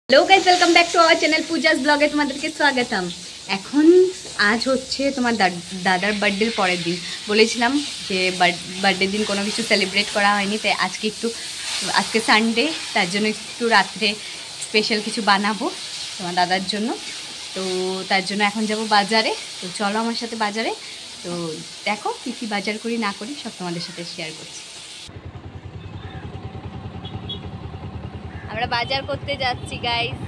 Hello guys, welcome back to our channel Pooja's ब्लॉगे তোমাদেরকে স্বাগতম। এখন আজ হচ্ছে তোমার দাদার বার্থডের পরের দিন। বলেছিলাম যে বার্থডের দিন কোনো কিছু সেলিব্রেট করা হয়নি, তাই আজকে সানডে, তার জন্য একটু রাত্রে স্পেশাল কিছু বানাবো তোমার দাদার জন্য। তো তার জন্য এখন যাব বাজারে। তো চলো আমার সাথে বাজারে। তো দেখো কী কী বাজার করি না করি সব তোমাদের সাথে শেয়ার করছি। আমরা বাজার করতে যাচ্ছি গাইস।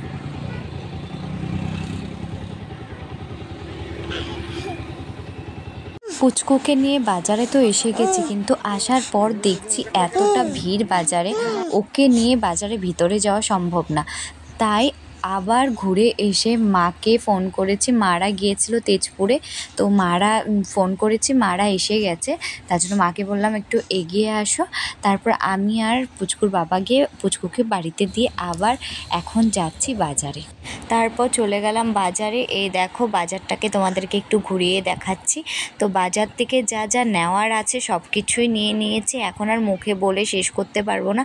পুচকুকে নিয়ে বাজারে তো এসে গেছি, কিন্তু আসার পর দেখছি এতটা ভিড় বাজারে, ওকে নিয়ে বাজারে ভিতরে যাওয়া সম্ভব না। তাই আবার ঘুরে এসে মাকে ফোন করেছি। মারা গিয়েছিল তেজপুরে, তো মারা ফোন করেছি, মারা এসে গেছে। তার জন্য মাকে বললাম একটু এগিয়ে আসো। তারপর আমি আর পুচকুর বাবা গিয়ে পুচকুকে বাড়িতে দিয়ে আবার এখন যাচ্ছি বাজারে। তারপর চলে গেলাম বাজারে। এই দেখো বাজারটাকে তোমাদেরকে একটু ঘুরিয়ে দেখাচ্ছি। তো বাজার থেকে যা যা নেওয়ার আছে সব কিছুই নিয়ে নিয়েছি। এখন আর মুখে বলে শেষ করতে পারবো না,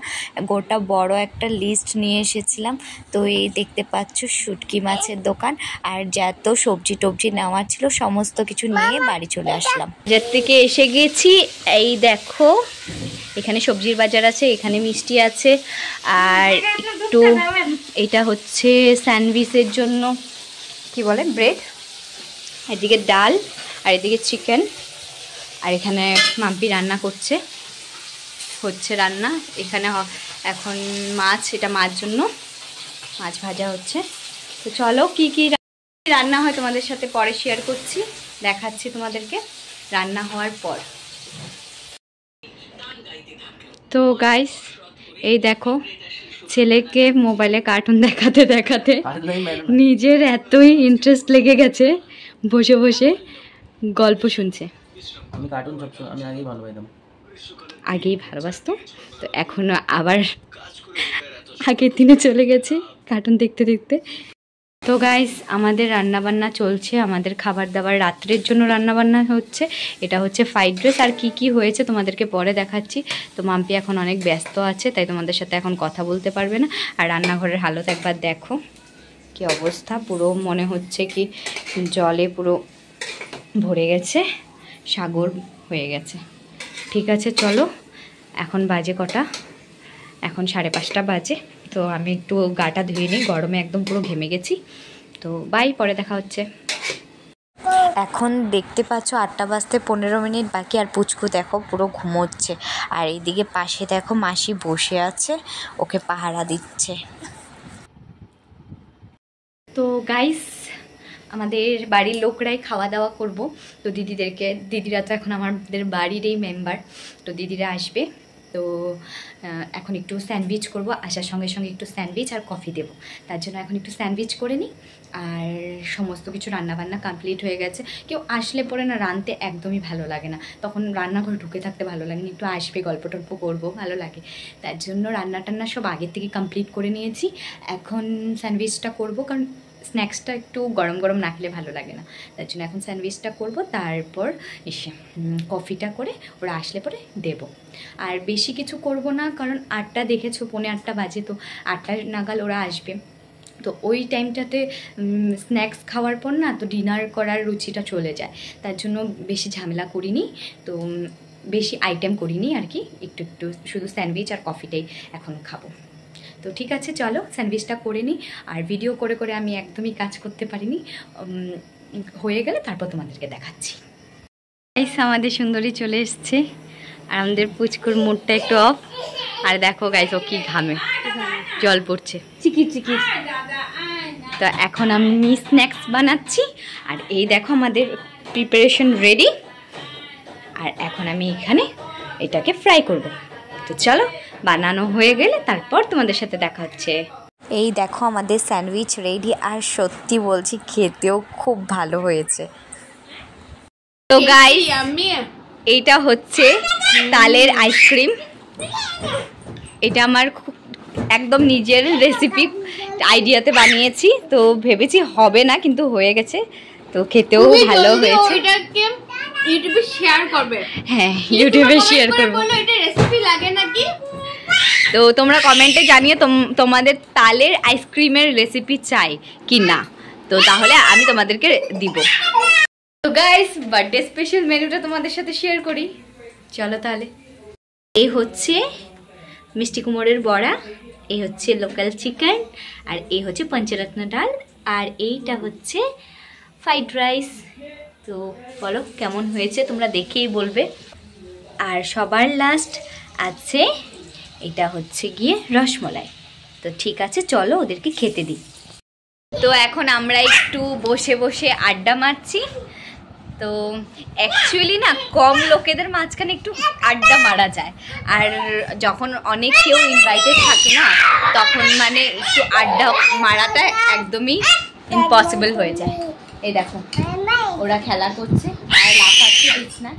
গোটা বড় একটা লিস্ট নিয়ে এসেছিলাম। তো এই দেখতে পাচ্ছ শুটকি মাছের দোকান, আর যত সবজি টবজি নেওয়ার ছিল সমস্ত কিছু নিয়ে বাড়ি চলে আসলাম। বাজার থেকে এসে গেছি। এই দেখো এখানে সবজির বাজার আছে, এখানে মিষ্টি আছে, আর একটু এটা হচ্ছে স্যান্ডউইচের জন্য কি বলে ব্রেড, এদিকে ডাল, আর এদিকে চিকেন, আর এখানে মাম্পি রান্না হচ্ছে রান্না। এখানে এখন মাছ, এটা মাছ জন্য মাছ ভাজা হচ্ছে। তো চলো কি কি রান্না হয় তোমাদের সাথে পরে শেয়ার করছি, দেখাচ্ছি তোমাদেরকে রান্না হওয়ার পর। তো গাইস এই দেখো ছেলেকে মোবাইলে কার্টুন দেখাতে দেখাতে নিজের এতই ইন্টারেস্ট লেগে গেছে, বসে বসে গল্প শুনছে। আমি কার্টুন আমি আগেই ভালোবাসতো, তো এখন আবার আগের দিনে চলে গেছে কার্টুন দেখতে দেখতে। তো গাইস আমাদের রান্নাবান্না চলছে, আমাদের খাবার দাবার রাত্রের জন্য রান্নাবান্না হচ্ছে। এটা হচ্ছে ফ্রাইড রাইস, আর কি কি হয়েছে তোমাদেরকে পরে দেখাচ্ছি। তো মাম্পি এখন অনেক ব্যস্ত আছে, তাই তোমাদের সাথে এখন কথা বলতে পারবে না। আর রান্নাঘরের হালত একবার দেখো কি অবস্থা, পুরো মনে হচ্ছে কি জলে পুরো ভরে গেছে, সাগর হয়ে গেছে। ঠিক আছে চলো, এখন বাজে কটা, এখন 5:30 বাজে। তো আমি একটু গাটা ধুয়ে নিই, গরমে একদম পুরো ঘেমে গেছি। তো বাই, পরে দেখা হচ্ছে। এখন দেখতে পাচ্ছ 8টা বাজতে 15 মিনিট বাকি, আর পুচকু দেখো পুরো ঘুমোচ্ছে। আর এইদিকে পাশে দেখো মাসি বসে আছে, ওকে পাহারা দিচ্ছে। তো গাইস আমাদের বাড়ির লোকরাই খাওয়া দাওয়া করব। তো দিদিরা তো এখন আমাদের বাড়িরই মেম্বার, তো দিদিরা আসবে। তো এখন একটু স্যান্ডউইচ করব, আসার সঙ্গে সঙ্গে একটু স্যান্ডউইচ আর কফি দেবো। তার জন্য এখন একটু স্যান্ডউইচ করে নিই। আর সমস্ত কিছু রান্নাবান্না কমপ্লিট হয়ে গেছে। কেউ আসলে পরে না রাঁধতে একদমই ভালো লাগে না, তখন রান্নাঘরে ঢুকে থাকতে ভালো লাগে না, একটু আসবে গল্প টল্প করবো, ভালো লাগে। তার জন্য রান্না টান্না সব আগের থেকে কমপ্লিট করে নিয়েছি। এখন স্যান্ডউইচটা করব, কারণ স্ন্যাক্সটা একটু গরম গরম না খেলে ভালো লাগে না। তার জন্য এখন স্যান্ডউইচটা করব, তারপর এসে কফিটা করে ওরা আসলে পরে দেব। আর বেশি কিছু করব না, কারণ 8টা দেখেছো 8:15 বাজে, তো 8টা নাগাল ওরা আসবে। তো ওই টাইমটাতে স্ন্যাক্স খাওয়ার পর না তো ডিনার করার রুচিটা চলে যায়। তার জন্য বেশি ঝামেলা করিনি, তো বেশি আইটেম করিনি আর কি, একটু একটু শুধু স্যান্ডউইচ আর কফিটাই এখন খাবো। তো ঠিক আছে চলো স্যান্ডউইচটা করে নিই। আর ভিডিও করে করে আমি একদমই কাজ করতে পারিনি, হয়ে গেলে তারপর তোমাদেরকে দেখাচ্ছি। গাইস আমাদের সুন্দরী চলে এসছে, আর আমাদের পুচকুর মুডটা একটু অফ। আর দেখো গাইস ও কি ঘামে, জল পড়ছে চিকির চিকির। তো এখন আমি স্ন্যাক্স বানাচ্ছি, আর এই দেখো আমাদের প্রিপারেশন রেডি। আর এখন আমি এখানে এটাকে ফ্রাই করব। তো চলো বানানো হয়ে গেলে তারপর তোমাদের সাথে দেখা হচ্ছে। এই দেখো আমাদের স্যান্ডউইচ রেডি, আর সত্যি বলছি খেতেও খুব ভালো হয়েছে। তো গাইস এইটা হচ্ছে তালের আইসক্রিম। এটা আমার একদম নিজের রেসিপি আইডিয়াতে বানিয়েছি, তো ভেবেছি হবে না কিন্তু হয়ে গেছে। তো খেতেও ভালো হয়েছে। ইউটিউবে শেয়ার করবে। হ্যাঁ ইউটিউবে শেয়ার করব। বলো এটা রেসিপি লাগে নাকি? তো তোমরা কমেন্টে জানিয়ে তোমাদের তালের আইসক্রিমের রেসিপি চাই কি না, তো তাহলে আমি তোমাদেরকে দিব। তো গাইস বার্থডে স্পেশাল মেনুটা তোমাদের সাথে শেয়ার করি, চলো তাহলে। এই হচ্ছে মিষ্টি কুমড়ের বড়া, এই হচ্ছে লোকাল চিকেন, আর এই হচ্ছে পঞ্চরত্ন ডাল, আর এইটা হচ্ছে ফ্রাইড রাইস। তো বলো কেমন হয়েছে, তোমরা দেখেই বলবে। আর সবার লাস্ট আছে এটা হচ্ছে গিয়ে রসমলাই। তো ঠিক আছে, চলো ওদেরকে খেতে দিই। তো এখন আমরা একটু বসে বসে আড্ডা মারছি। তো অ্যাকচুয়ালি না কম লোকেদের মাঝখানে একটু আড্ডা মারা যায়, আর যখন অনেক কেউ ইনভাইটেড থাকে না তখন মানে একটু আড্ডা মারাটা একদমই ইম্পসিবল হয়ে যায়। এই দেখো ওরা খেলা করছে আর লাফাচ্ছে, দিস না,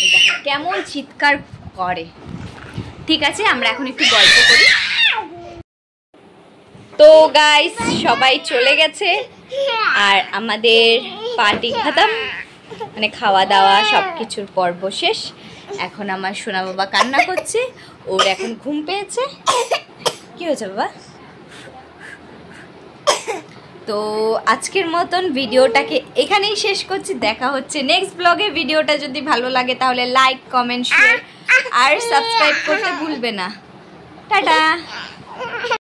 এই দেখো কেমন চিৎকার করে। ঠিক আছে, আমরা এখন একটু গল্প করি। তো গাইস সবাই চলে গেছে আর আমাদের পার্টি খতম, মানে খাওয়া দাওয়া সব কিছুর পর্ব শেষ। এখন আমার সোনা বাবা কান্না করছে, ওর এখন ঘুম পেয়েছে। কি হয়েছে বাবা? তো আজকের মতন ভিডিওটাকে এখানেই শেষ করছি, দেখা হচ্ছে নেক্সট ব্লগে। ভিডিওটা যদি ভালো লাগে তাহলে লাইক, কমেন্ট, শেয়ার আর সাবস্ক্রাইব করতে ভুলবে না। টাটা।